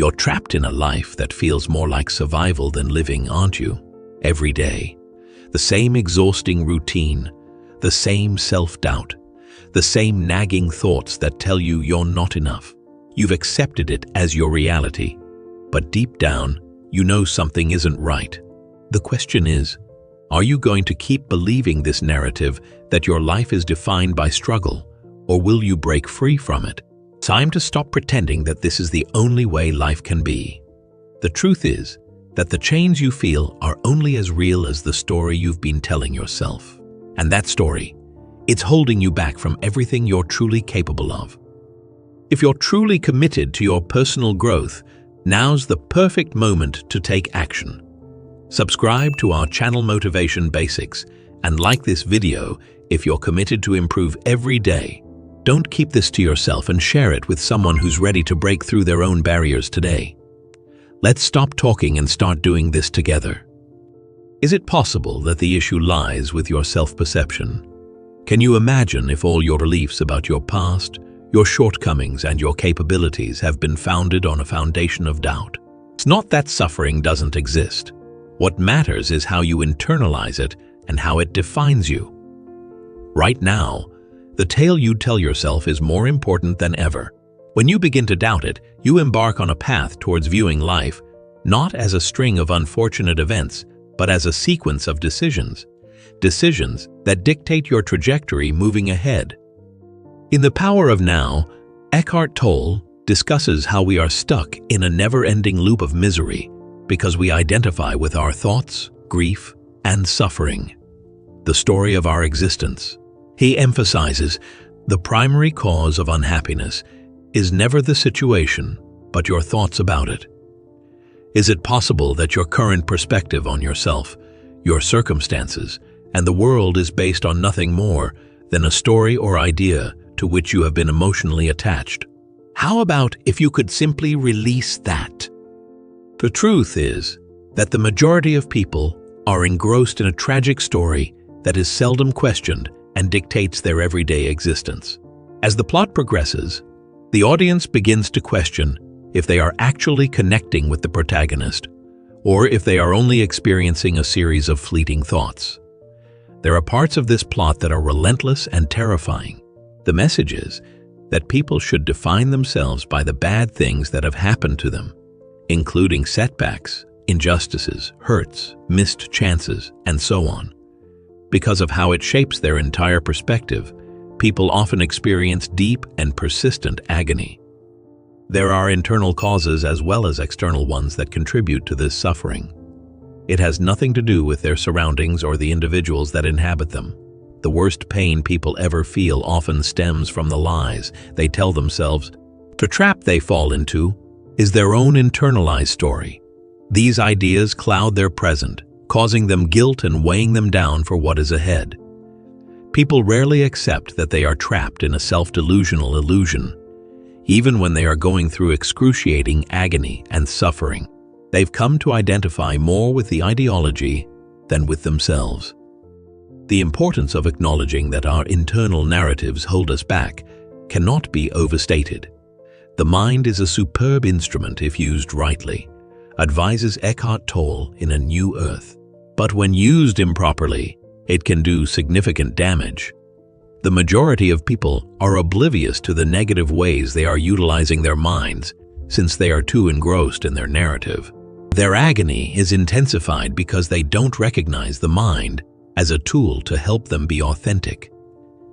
You're trapped in a life that feels more like survival than living, aren't you? Every day. The same exhausting routine, the same self-doubt, the same nagging thoughts that tell you you're not enough. You've accepted it as your reality, but deep down, you know something isn't right. The question is, are you going to keep believing this narrative that your life is defined by struggle, or will you break free from it? Time to stop pretending that this is the only way life can be. The truth is that the chains you feel are only as real as the story you've been telling yourself. And that story, it's holding you back from everything you're truly capable of. If you're truly committed to your personal growth, now's the perfect moment to take action. Subscribe to our channel Motivation Basics and like this video if you're committed to improve every day. Don't keep this to yourself and share it with someone who's ready to break through their own barriers today. Let's stop talking and start doing this together. Is it possible that the issue lies with your self-perception? Can you imagine if all your beliefs about your past, your shortcomings, and your capabilities have been founded on a foundation of doubt? It's not that suffering doesn't exist. What matters is how you internalize it and how it defines you. Right now, the tale you tell yourself is more important than ever. When you begin to doubt it, you embark on a path towards viewing life not as a string of unfortunate events, but as a sequence of decisions that dictate your trajectory moving ahead. In The Power of Now, Eckhart Tolle discusses how we are stuck in a never-ending loop of misery because we identify with our thoughts, grief, and suffering, the story of our existence. He emphasizes the primary cause of unhappiness is never the situation, but your thoughts about it. Is it possible that your current perspective on yourself, your circumstances, and the world is based on nothing more than a story or idea to which you have been emotionally attached? How about if you could simply release that? The truth is that the majority of people are engrossed in a tragic story that is seldom questioned and dictates their everyday existence. As the plot progresses, the audience begins to question if they are actually connecting with the protagonist, or if they are only experiencing a series of fleeting thoughts. There are parts of this plot that are relentless and terrifying. The message is that people should define themselves by the bad things that have happened to them, including setbacks, injustices, hurts, missed chances, and so on. Because of how it shapes their entire perspective, people often experience deep and persistent agony. There are internal causes as well as external ones that contribute to this suffering. It has nothing to do with their surroundings or the individuals that inhabit them. The worst pain people ever feel often stems from the lies they tell themselves. The trap they fall into is their own internalized story. These ideas cloud their present, causing them guilt and weighing them down for what is ahead. People rarely accept that they are trapped in a self-delusional illusion. Even when they are going through excruciating agony and suffering, they've come to identify more with the ideology than with themselves. The importance of acknowledging that our internal narratives hold us back cannot be overstated. The mind is a superb instrument if used rightly, advises Eckhart Tolle in A New Earth. But when used improperly, it can do significant damage. The majority of people are oblivious to the negative ways they are utilizing their minds since they are too engrossed in their narrative. Their agony is intensified because they don't recognize the mind as a tool to help them be authentic.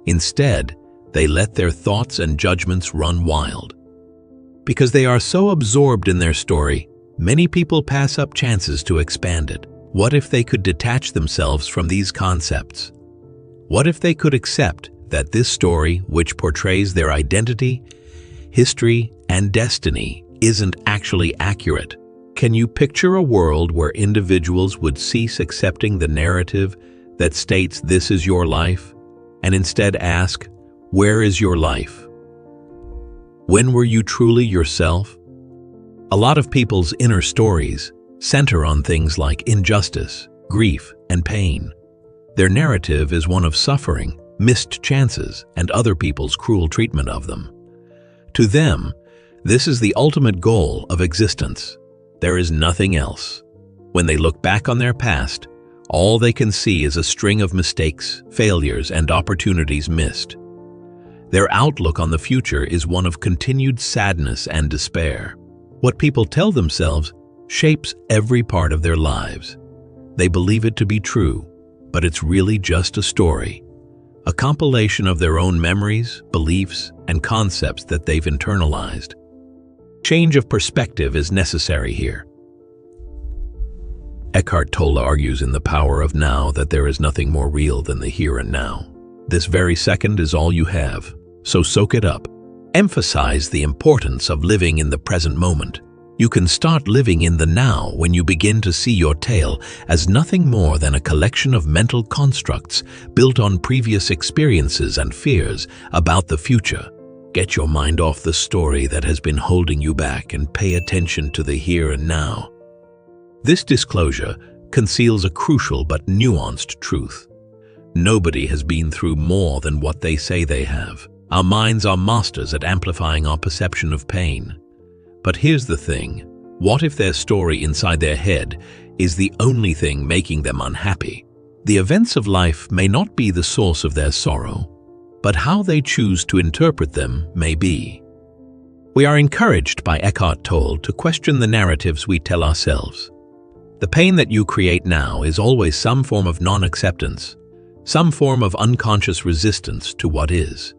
Instead, they let their thoughts and judgments run wild. Because they are so absorbed in their story, many people pass up chances to expand it. What if they could detach themselves from these concepts? What if they could accept that this story, which portrays their identity, history, and destiny, isn't actually accurate? Can you picture a world where individuals would cease accepting the narrative that states this is your life, and instead ask, where is your life? When were you truly yourself? A lot of people's inner stories center on things like injustice, grief, and pain. Their narrative is one of suffering, missed chances, and other people's cruel treatment of them. To them, This is the ultimate goal of existence. There is nothing else. When they look back on their past, all they can see is a string of mistakes, failures, and opportunities missed. Their outlook on the future is one of continued sadness and despair. What people tell themselves shapes every part of their lives. They believe it to be true, but it's really just a story, a compilation of their own memories, beliefs, and concepts that they've internalized. Change of perspective is necessary here. Eckhart Tolle argues in The Power of Now that there is nothing more real than the here and now. This very second is all you have, so soak it up. Emphasize the importance of living in the present moment. You can start living in the now when you begin to see your tale as nothing more than a collection of mental constructs built on previous experiences and fears about the future. Get your mind off the story that has been holding you back and pay attention to the here and now. This disclosure conceals a crucial but nuanced truth. Nobody has been through more than what they say they have. Our minds are masters at amplifying our perception of pain. But here's the thing, what if their story inside their head is the only thing making them unhappy? The events of life may not be the source of their sorrow, but how they choose to interpret them may be. We are encouraged by Eckhart Tolle to question the narratives we tell ourselves. The pain that you create now is always some form of non-acceptance, some form of unconscious resistance to what is.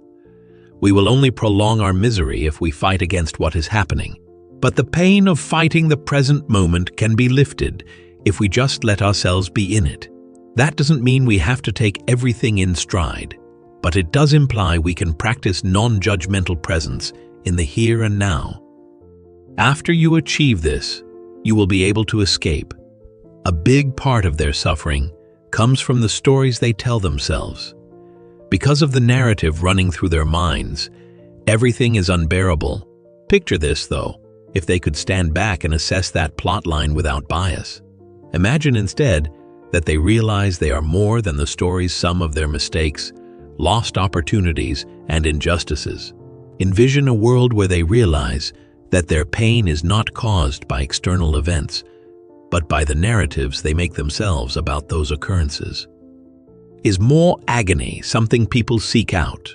We will only prolong our misery if we fight against what is happening. But the pain of fighting the present moment can be lifted if we just let ourselves be in it. That doesn't mean we have to take everything in stride, but it does imply we can practice non-judgmental presence in the here and now. After you achieve this, you will be able to escape. A big part of their suffering comes from the stories they tell themselves. Because of the narrative running through their minds, everything is unbearable. Picture this, though, if they could stand back and assess that plotline without bias. Imagine instead that they realize they are more than the story's sum of their mistakes, lost opportunities, and injustices. Envision a world where they realize that their pain is not caused by external events, but by the narratives they make themselves about those occurrences. Is more agony something people seek out?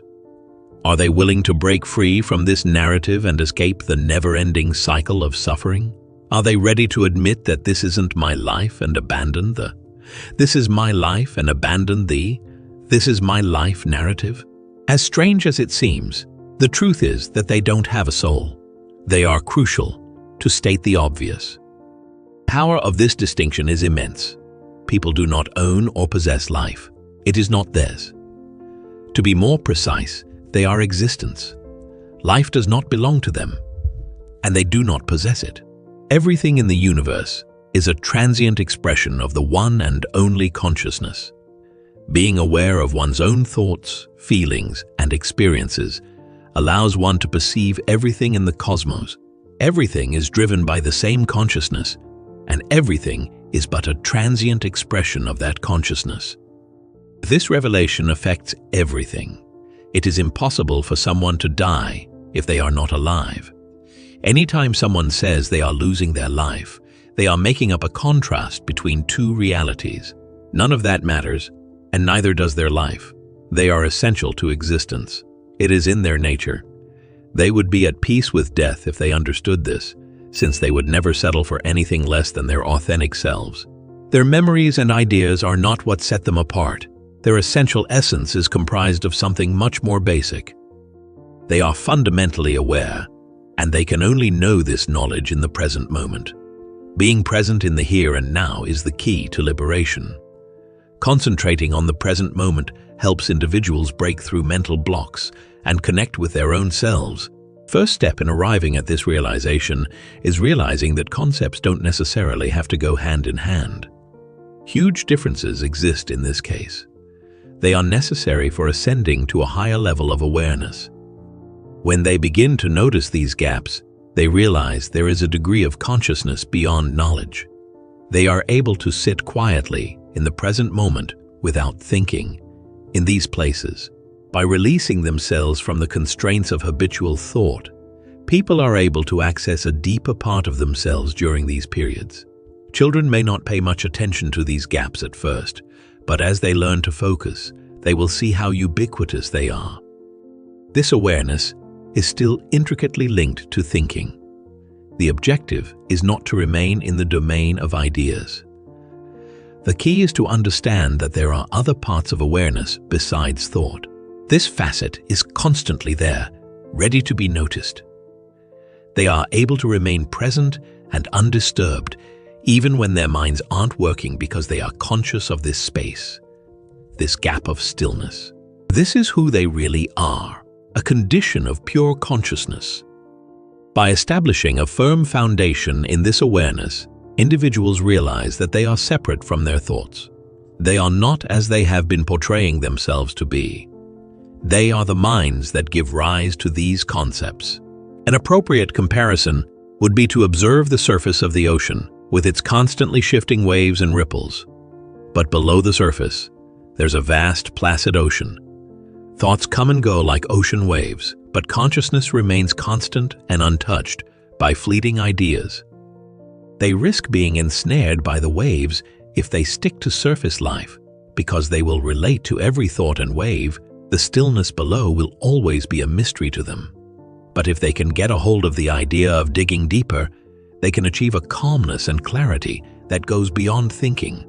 Are they willing to break free from this narrative and escape the never-ending cycle of suffering? Are they ready to admit that this isn't my life and abandon the "this is my life and abandon the this is my life" narrative? As strange as it seems, the truth is that they don't have a soul. They are crucial, to state the obvious. The power of this distinction is immense. People do not own or possess life. It is not theirs. To be more precise, they are existence. Life does not belong to them, and they do not possess it. Everything in the universe is a transient expression of the one and only consciousness. Being aware of one's own thoughts, feelings, and experiences allows one to perceive everything in the cosmos. Everything is driven by the same consciousness, and everything is but a transient expression of that consciousness. This revelation affects everything. It is impossible for someone to die if they are not alive. Anytime someone says they are losing their life, they are making up a contrast between two realities. None of that matters, and neither does their life. They are essential to existence. It is in their nature. They would be at peace with death if they understood this, since they would never settle for anything less than their authentic selves. Their memories and ideas are not what set them apart. Their essential essence is comprised of something much more basic. They are fundamentally aware, and they can only know this knowledge in the present moment. Being present in the here and now is the key to liberation. Concentrating on the present moment helps individuals break through mental blocks and connect with their own selves. First step in arriving at this realization is realizing that concepts don't necessarily have to go hand in hand. Huge differences exist in this case. They are necessary for ascending to a higher level of awareness. When they begin to notice these gaps, they realize there is a degree of consciousness beyond knowledge. They are able to sit quietly in the present moment without thinking. In these places, by releasing themselves from the constraints of habitual thought, People are able to access a deeper part of themselves during these periods. Children may not pay much attention to these gaps at first, but as they learn to focus, they will see how ubiquitous they are. This awareness is still intricately linked to thinking. The objective is not to remain in the domain of ideas. The key is to understand that there are other parts of awareness besides thought. This facet is constantly there, ready to be noticed. They are able to remain present and undisturbed, even when their minds aren't working, because they are conscious of this space, this gap of stillness. This is who they really are, a condition of pure consciousness. By establishing a firm foundation in this awareness, individuals realize that they are separate from their thoughts. They are not as they have been portraying themselves to be. They are the minds that give rise to these concepts. An appropriate comparison would be to observe the surface of the ocean with its constantly shifting waves and ripples. But below the surface, there's a vast, placid ocean. Thoughts come and go like ocean waves, but consciousness remains constant and untouched by fleeting ideas. They risk being ensnared by the waves if they stick to surface life, because they will relate to every thought and wave. The stillness below will always be a mystery to them. But if they can get a hold of the idea of digging deeper, they can achieve a calmness and clarity that goes beyond thinking.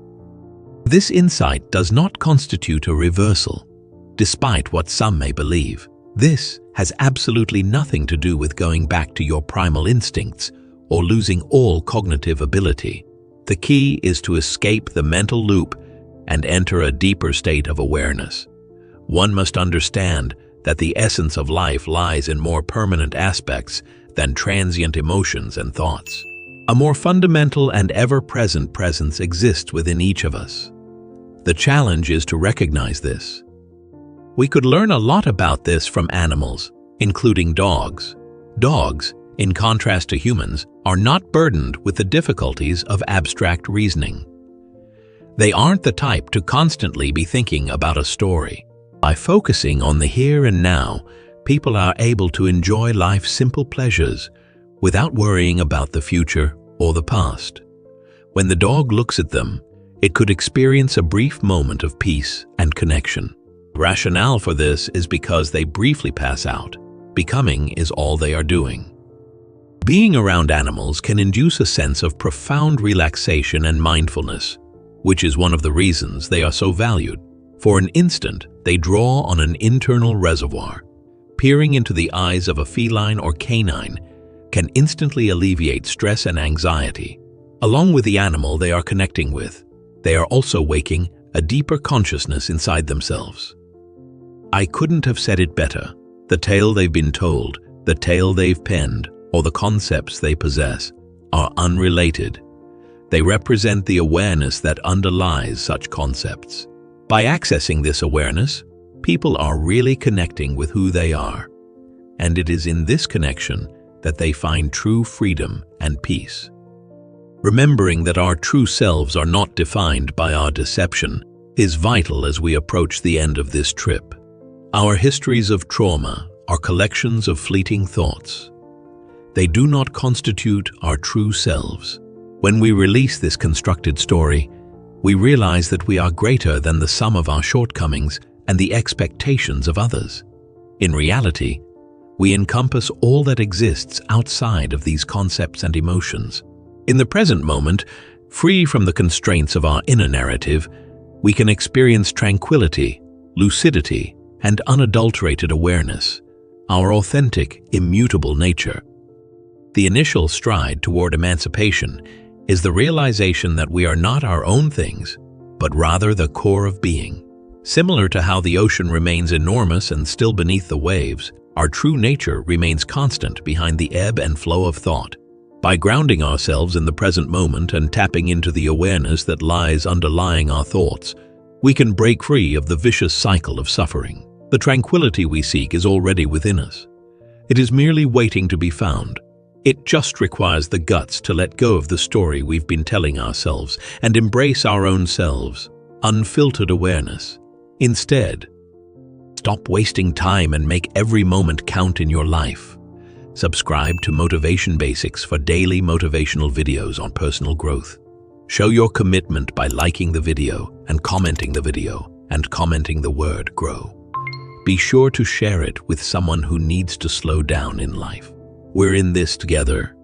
This insight does not constitute a reversal, despite what some may believe. This has absolutely nothing to do with going back to your primal instincts or losing all cognitive ability. The key is to escape the mental loop and enter a deeper state of awareness. One must understand that the essence of life lies in more permanent aspects than transient emotions and thoughts. A more fundamental and ever-present presence exists within each of us. The challenge is to recognize this. We could learn a lot about this from animals, including dogs. Dogs, in contrast to humans, are not burdened with the difficulties of abstract reasoning. They aren't the type to constantly be thinking about a story. By focusing on the here and now, people are able to enjoy life's simple pleasures without worrying about the future or the past. When the dog looks at them, it could experience a brief moment of peace and connection. The rationale for this is because they briefly pass out. Becoming is all they are doing. Being around animals can induce a sense of profound relaxation and mindfulness, which is one of the reasons they are so valued. For an instant, they draw on an internal reservoir. Peering into the eyes of a feline or canine can instantly alleviate stress and anxiety. Along with the animal they are connecting with, they are also waking a deeper consciousness inside themselves. I couldn't have said it better. The tale they've been told, the tale they've penned, or the concepts they possess are unrelated. They represent the awareness that underlies such concepts. By accessing this awareness, people are really connecting with who they are. And it is in this connection that they find true freedom and peace. Remembering that our true selves are not defined by our deception is vital as we approach the end of this trip. Our histories of trauma are collections of fleeting thoughts. They do not constitute our true selves. When we release this constructed story, we realize that we are greater than the sum of our shortcomings and the expectations of others. In reality, we encompass all that exists outside of these concepts and emotions. In the present moment, free from the constraints of our inner narrative, we can experience tranquility, lucidity, and unadulterated awareness, our authentic, immutable nature. The initial stride toward emancipation is the realization that we are not our own things, but rather the core of being. Similar to how the ocean remains enormous and still beneath the waves, our true nature remains constant behind the ebb and flow of thought. By grounding ourselves in the present moment and tapping into the awareness that lies underlying our thoughts, we can break free of the vicious cycle of suffering. The tranquility we seek is already within us. It is merely waiting to be found. It just requires the guts to let go of the story we've been telling ourselves and embrace our own selves, unfiltered awareness. Instead, stop wasting time and make every moment count in your life. Subscribe to Motivation Basics for daily motivational videos on personal growth. Show your commitment by liking the video and commenting the word grow. Be sure to share it with someone who needs to slow down in life. We're in this together.